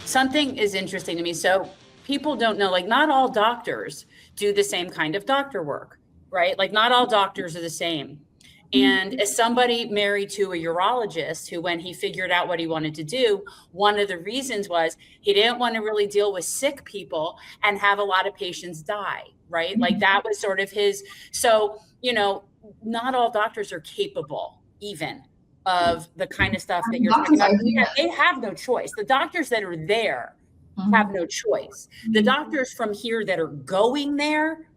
Something is interesting to me. So people don't know, like, not all doctors do the same kind of doctor work, right? Like, not all doctors are the same. And as somebody married to a urologist who, when he figured out what he wanted to do, one of the reasons was he didn't want to really deal with sick people and have a lot of patients die, right? Like, that was sort of his. So, not all doctors are capable even of the kind of stuff that you're talking about. They have no choice. The doctors that are there have no choice. The doctors from here that are going there,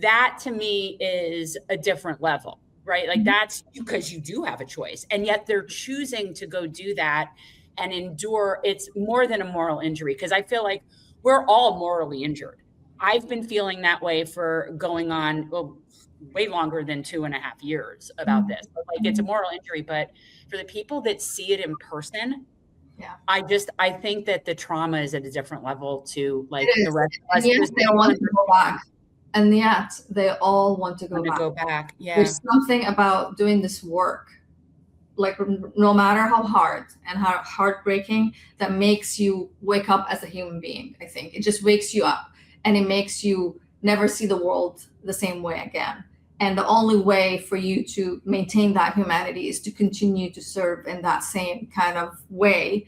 that to me is a different level, right? Like, that's because you do have a choice, and yet they're choosing to go do that and endure. It's more than a moral injury, because I feel like we're all morally injured. I've been feeling that way for going on, way longer than 2.5 years about this. But like, it's a moral injury, but for the people that see it in person, I think that the trauma is at a different level to, like, the rest of us. And yet they want to go back. And yet they all want to go back. Yeah. There's something about doing this work, like, no matter how hard and how heartbreaking, that makes you wake up as a human being. I think it just wakes you up, and it makes you never see the world the same way again. And the only way for you to maintain that humanity is to continue to serve in that same kind of way,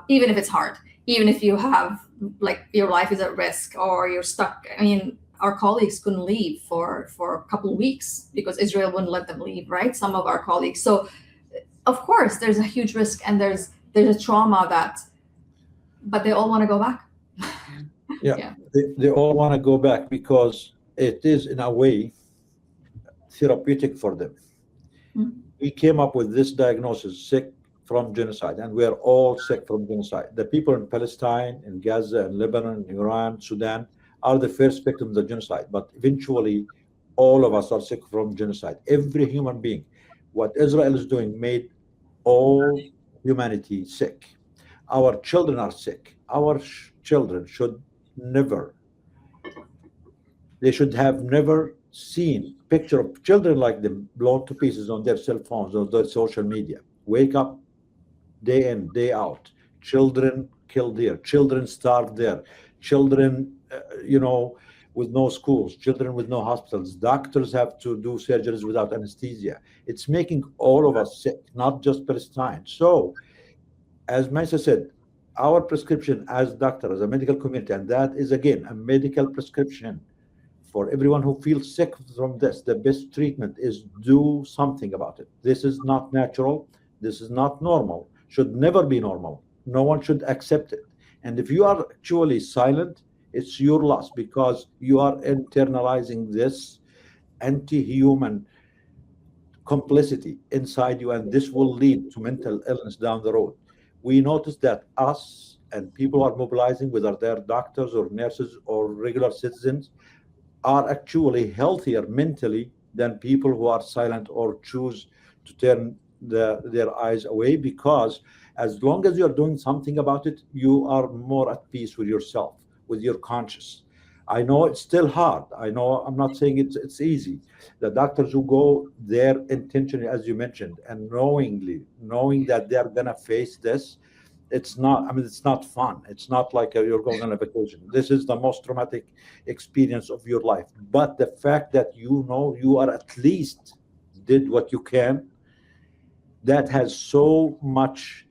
even if it's hard, even if you have, like, your life is at risk or you're stuck. I mean, our colleagues couldn't leave for a couple of weeks because Israel wouldn't let them leave, right? Some of our colleagues. So, of course, there's a huge risk, and there's a trauma but they all want to go back. Yeah. They all want to go back because it is, in a way, therapeutic for them. We came up with this diagnosis, sick from genocide, and we're all sick from genocide. The people in Palestine, in Gaza, in Lebanon, Iran, Sudan are the first victims of genocide, but eventually all of us are sick from genocide. Every human being. What Israel is doing made all humanity sick. Our children are sick. Our children should never, they should have never seen picture of children like them blown to pieces on their cell phones or their social media. Wake up day in, day out. Children killed there. Children starved there. Children, with no schools. Children with no hospitals. Doctors have to do surgeries without anesthesia. It's making all of us sick, not just Palestine. So, as Maisa said, our prescription as doctors, as a medical community, and that is, again, a medical prescription for everyone who feels sick from this, the best treatment is do something about it. This is not natural. This is not normal. Should never be normal. No one should accept it. And if you are actually silent, it's your loss, because you are internalizing this anti-human complicity inside you, and this will lead to mental illness down the road. We noticed that us and people who are mobilizing, whether they're doctors or nurses or regular citizens, are actually healthier mentally than people who are silent or choose to turn their eyes away, because as long as you're doing something about it, you are more at peace with yourself, with your conscience. I know it's still hard. I know, I'm not saying it's easy. The doctors who go there intentionally, as you mentioned, and knowing that they're gonna face this, it's not fun. It's not like you're going on a vacation. This is the most traumatic experience of your life. But the fact that you are at least did what you can, that has so much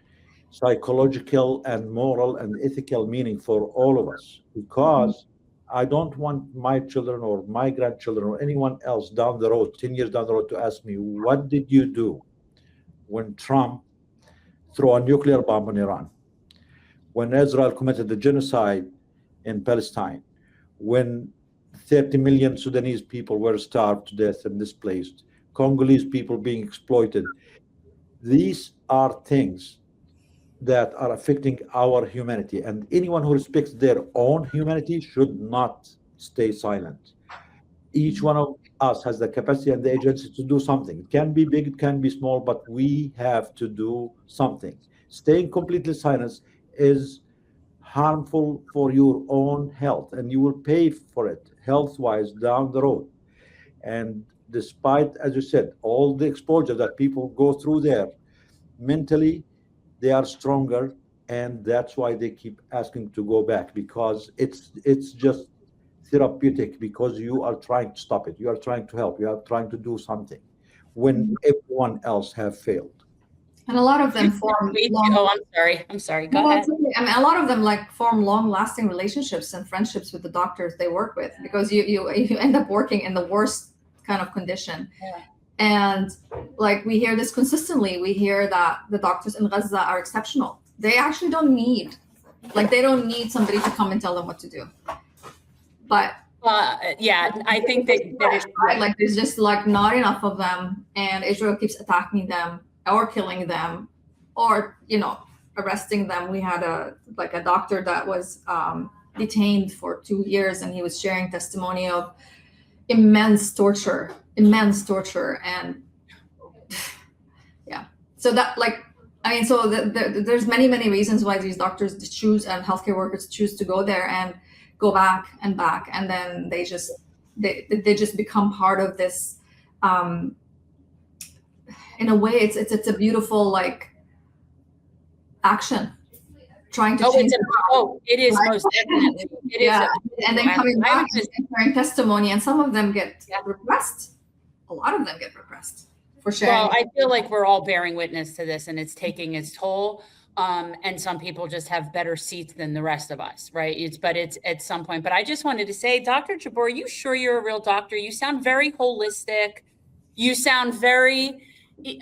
psychological and moral and ethical meaning for all of us, because I don't want my children or my grandchildren or anyone else down the road, 10 years down the road, to ask me, what did you do when Trump threw a nuclear bomb on Iran, when Israel committed the genocide in Palestine, when 30 million Sudanese people were starved to death and displaced, Congolese people being exploited. These are things that are affecting our humanity, and anyone who respects their own humanity should not stay silent. Each one of us has the capacity and the agency to do something. It can be big, it can be small, but we have to do something. Staying completely silent is harmful for your own health, and you will pay for it health-wise down the road. And despite, as you said, all the exposure that people go through there, mentally they are stronger, and that's why they keep asking to go back, because it's just therapeutic, because you are trying to stop it, you are trying to help, you are trying to do something when everyone else have failed. And a lot of them form Oh, I'm sorry. Go ahead. I mean, a lot of them like form long-lasting relationships and friendships with the doctors they work with, because you end up working in the worst kind of condition. Yeah. And like we hear this consistently. We hear that the doctors in Gaza are exceptional. They actually don't need somebody to come and tell them what to do. But yeah, I think that is right. Like there's just like not enough of them, and Israel keeps attacking them or killing them, or arresting them. We had a doctor that was detained for 2 years, and he was sharing testimony of immense torture, and yeah. So that so there's many reasons why these doctors choose and healthcare workers choose to go there and go back, and then they just become part of this. In a way, it's a beautiful action, trying to change. It is right? Most definitely. It is. And then coming back and sharing testimony, and some of them get repressed. A lot of them get repressed for sharing. Well, I feel like we're all bearing witness to this, and it's taking its toll. And some people just have better seats than the rest of us, right? It's at some point. But I just wanted to say, Dr. Jabbour, are you sure you're a real doctor? You sound very holistic. You sound very,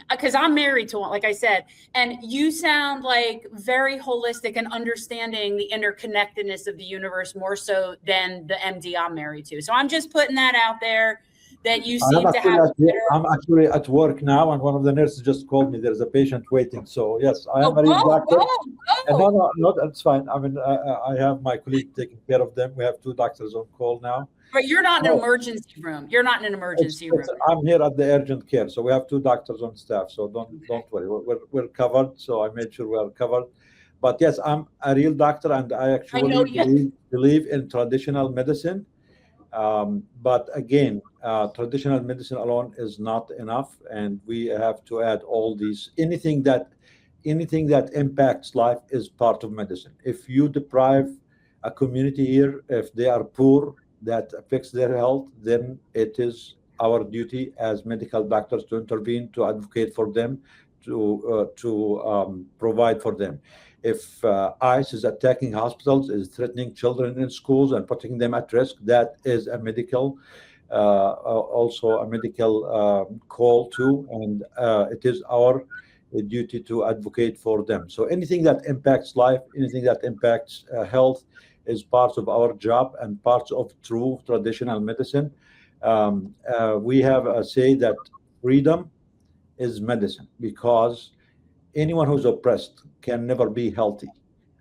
because I'm married to one, like I said, and you sound like very holistic and understanding the interconnectedness of the universe more so than the MD I'm married to. So I'm just putting that out there. That you seem to have. I'm actually at work now, and one of the nurses just called me. There's a patient waiting. So yes, I am a real doctor. And no, that's fine. I mean, I have my colleague taking care of them. We have 2 doctors on call now. But you're not in an emergency room. You're not in an emergency room. I'm here at the urgent care, so we have 2 doctors on staff. So don't worry, we're covered. So I made sure we are covered. But yes, I'm a real doctor, and I actually believe in traditional medicine. But again, traditional medicine alone is not enough, and we have to add all these. Anything that impacts life is part of medicine. If you deprive a community here, if they are poor, that affects their health, then it is our duty as medical doctors to intervene, to advocate for them, to provide for them. If ICE is attacking hospitals, is threatening children in schools and putting them at risk, that is a medical, also a medical call too, and it is our duty to advocate for them. So anything that impacts life, anything that impacts health is part of our job and part of true traditional medicine. We have a say that freedom is medicine, because anyone who's oppressed can never be healthy.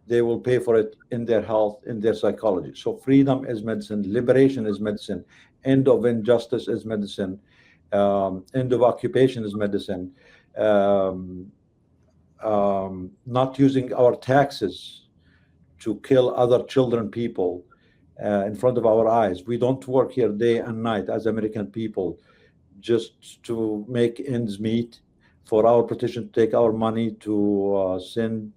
They will pay for it in their health, in their psychology. So freedom is medicine, liberation is medicine, end of injustice is medicine, end of occupation is medicine, not using our taxes to kill other children, people in front of our eyes. We don't work here day and night as American people just to make ends meet, for our petition to take our money to send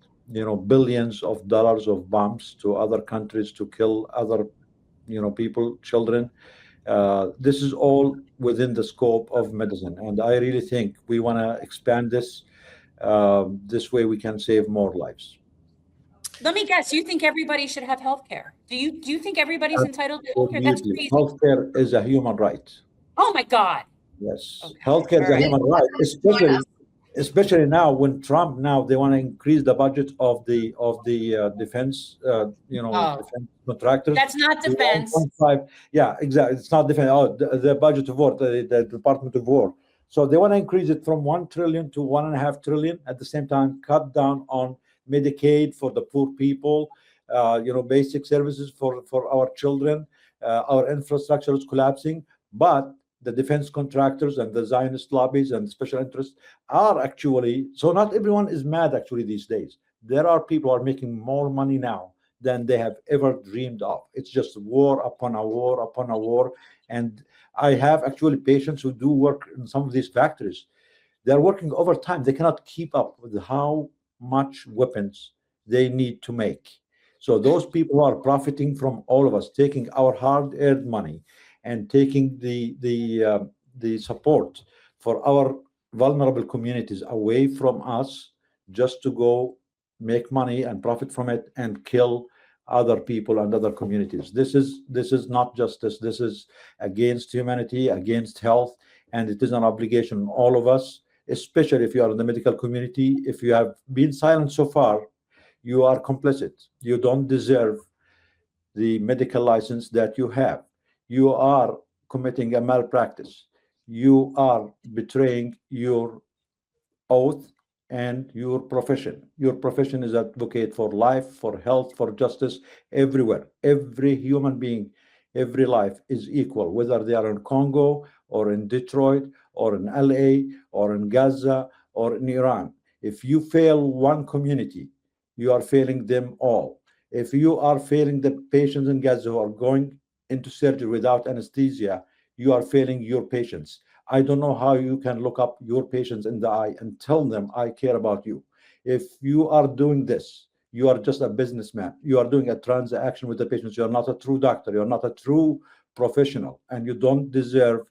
billions of dollars of bombs to other countries to kill other people, children. This is all within the scope of medicine, and I really think we want to expand this. This way we can save more lives. Let me guess, you think everybody should have health care? Do you think everybody's entitled to health care? That's crazy. Health care is a human right. Oh my God. Yes, okay. Health care is a human right, especially now when Trump, they want to increase the budget of the defense, defense contractors. That's not defense. 1.5. Yeah, exactly. It's not defense. The budget of war, the Department of War. So they want to increase it from 1 trillion to 1.5 trillion. At the same time, cut down on Medicaid for the poor people, basic services for our children. Our infrastructure is collapsing, but the defense contractors and the Zionist lobbies and special interests are actually, so not everyone is mad actually these days. There are people who are making more money now than they have ever dreamed of. It's just war upon a war upon a war. And I have actually patients who do work in some of these factories. They're working overtime. They cannot keep up with how much weapons they need to make. So those people who are profiting from all of us, taking our hard-earned money and taking the support for our vulnerable communities away from us just to go make money and profit from it and kill other people and other communities. This is not justice. This is against humanity, against health, and it is an obligation on all of us, especially if you are in the medical community. If you have been silent so far, you are complicit. You don't deserve the medical license that you have. You are committing a malpractice. You are betraying your oath and your profession. Your profession is advocate for life, for health, for justice everywhere. Every human being, every life is equal, whether they are in Congo or in Detroit or in LA or in Gaza or in Iran. If you fail one community, you are failing them all. If you are failing the patients in Gaza who are going into surgery without anesthesia, you are failing your patients. I don't know how you can look up your patients in the eye and tell them, I care about you. If you are doing this, you are just a businessman. You are doing a transaction with the patients. You are not a true doctor. You are not a true professional, and you don't deserve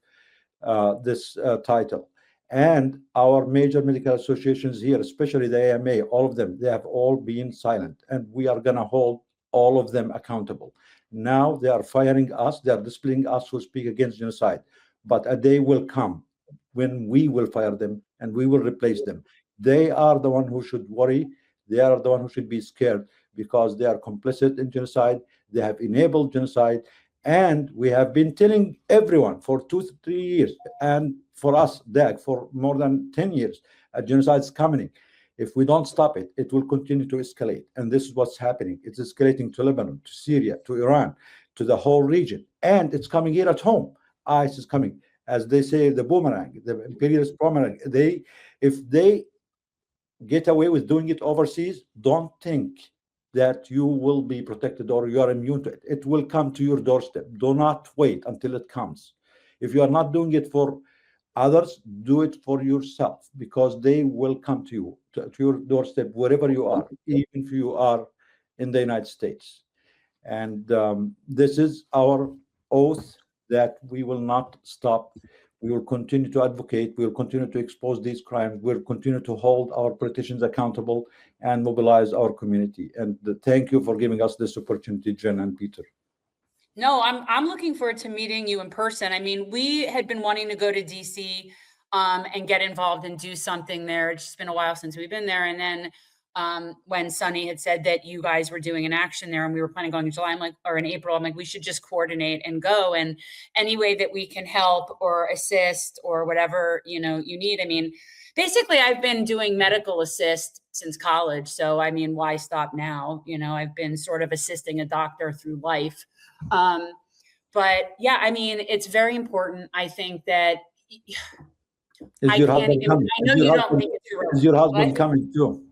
this title. And our major medical associations here, especially the AMA, all of them, they have all been silent, and we are going to hold all of them accountable. Now they are firing us. They are displaying us who speak against genocide. But a day will come when we will fire them and we will replace them. They are the one who should worry. They are the one who should be scared, because they are complicit in genocide. They have enabled genocide. And we have been telling everyone for 2 to 3 years, and for us, DAG, for more than 10 years, a genocide is coming. If we don't stop it, it will continue to escalate. And this is what's happening. It's escalating to Lebanon, to Syria, to Iran, to the whole region. And it's coming here at home. ICE is coming. As they say, the boomerang, the imperialist boomerang. If they get away with doing it overseas, don't think that you will be protected or you are immune to it. It will come to your doorstep. Do not wait until it comes. If you are not doing it for others, do it for yourself, because they will come to you, to your doorstep, wherever you are, even if you are in the United States. And this is our oath that we will not stop. We will continue to advocate. We will continue to expose these crimes. We'll continue to hold our politicians accountable and mobilize our community. And thank you for giving us this opportunity, Jen and Peter. No, I'm looking forward to meeting you in person. I mean, we had been wanting to go to DC and get involved and do something there. It's just been a while since we've been there. And then when Sunny had said that you guys were doing an action there and we were planning on going in July, I'm like, or in April, I'm like, we should just coordinate and go. And any way that we can help or assist or whatever, you need. I mean, basically, I've been doing medical assist since college. So, I mean, why stop now? I've been sort of assisting a doctor through life. But yeah, I mean, it's very important. I think that Is your husband coming? I know you don't think it's your Is your husband coming too?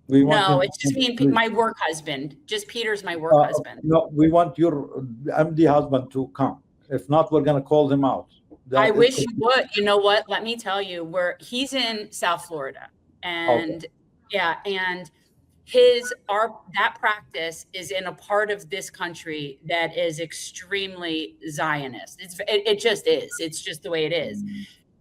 No, it's just me and my work husband. Just Peter's my work husband. No, we want your MD husband to come. If not, we're going to call them out. I wish you would. You know what? Let me tell you, he's in South Florida, and yeah, and that practice is in a part of this country that is extremely Zionist. It just is. It's just the way it is,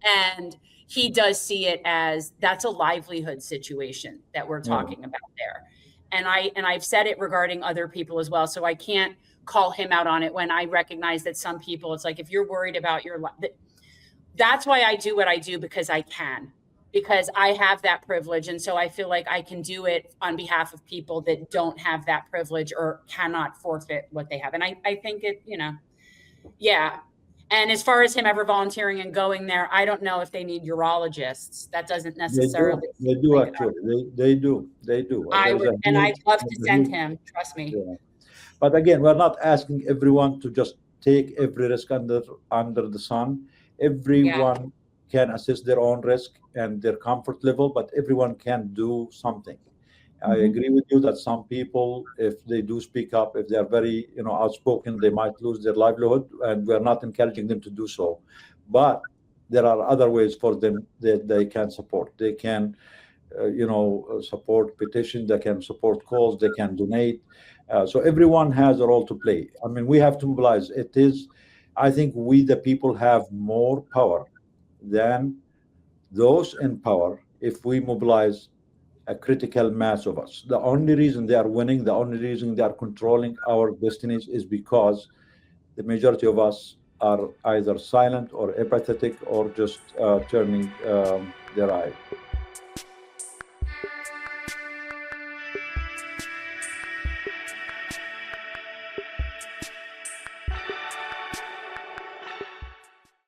and he does see it as that's a livelihood situation that we're talking about there. And I've said it regarding other people as well. So I can't call him out on it when I recognize that some people, it's like, if you're worried about your life, that's why I do what I do, because I can, because I have that privilege. And so I feel like I can do it on behalf of people that don't have that privilege or cannot forfeit what they have. And I think it, yeah. And as far as him ever volunteering and going there, I don't know if they need urologists. That doesn't necessarily. They do actually. They do. I'd love to send him. Trust me. Yeah. But again, we're not asking everyone to just take every risk under the sun. Everyone can assess their own risk and their comfort level, but everyone can do something. I agree with you that some people, if they do speak up, if they are very, outspoken, they might lose their livelihood, and we're not encouraging them to do so. But there are other ways for them that they can support. They can support petition, they can support calls, they can donate. So everyone has a role to play. I mean, we have to mobilize. I think we, the people, have more power than those in power if we mobilize a critical mass of us. The only reason they are winning, the only reason they are controlling our destinies is because the majority of us are either silent or apathetic or just turning their eye.